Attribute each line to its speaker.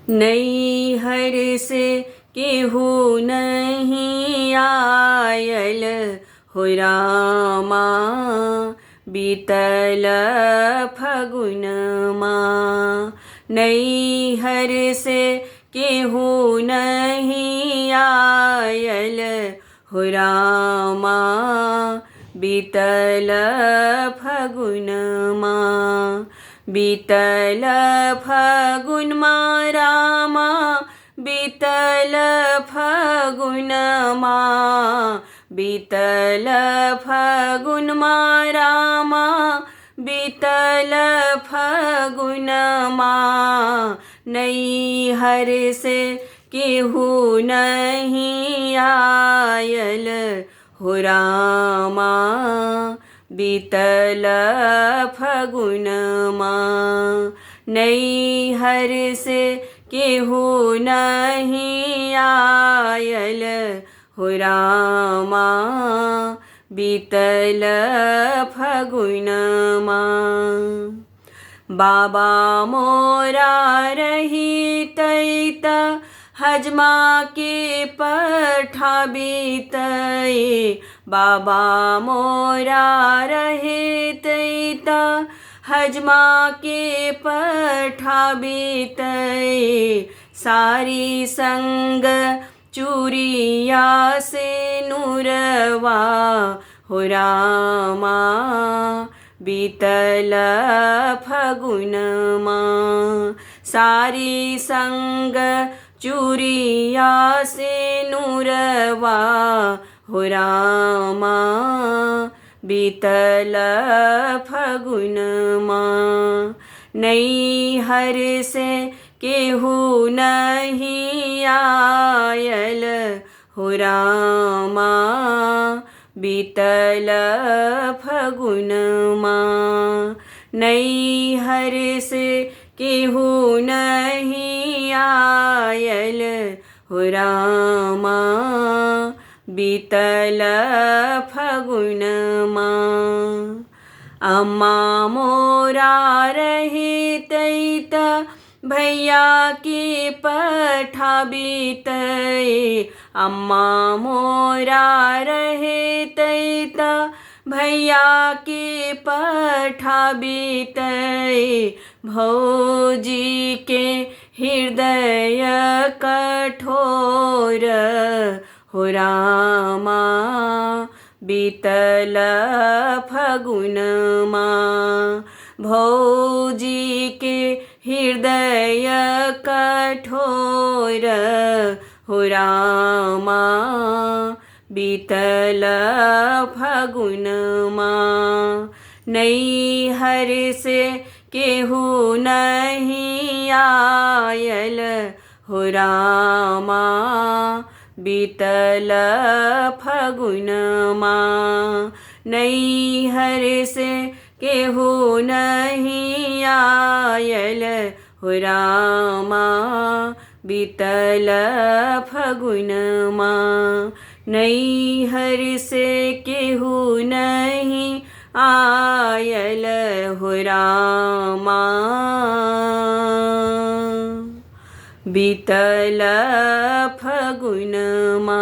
Speaker 1: नैहर से केहू नहीं आयल हो रामा, बीतल फगुनमा। नैहर से केहू नहीं आयल हो रामा, बीतल फगुनमा। बीतल फगुनमा रामा, बीतल फगुनमा। बीतल फगुनमा रामा, बीतल फगुनमा। नैहर से केहू नहीं आयल हो रामा, बीतल फगुनमा। नैहर से केहू नहीं आयल हो रामा, बीतल फगुनमा। बाबा मोरा रहितै हजमा के पठा बीतै। बाबा मोरा रहितै हजमा के पठा बीतै। सारी संग चूरिया से नूरवा हो रामा, बीतल फगुनमा। सारी संग चूरिया से नूरवा हो रामा, बीतल फगुनमा। नैहर से केहू नहीं आयल हो रामा, बीतल फगुनमा। नैहर से केहू नहीं आयल हो रामा, बीतल फगुनमा। अम्मा मोरा रहितै भैया के पठा बीतै। अम्मा मोरा रहितै भैया के पठा बीतै। भौजी के हृदय कठोर हो रामा, बीतल फगुनमा। भौजी के हृदय कठोर हो रामा, बीतल फगुनमा। नैहर से केहू नहीं आयल हो रामा, बीतल फगुनमा। नैहर से केहू नहीं आयल हो रामा, बीतल फगुनमा। नैहर से केहू नहीं आयल हो रामा, बीतल फगुनमा।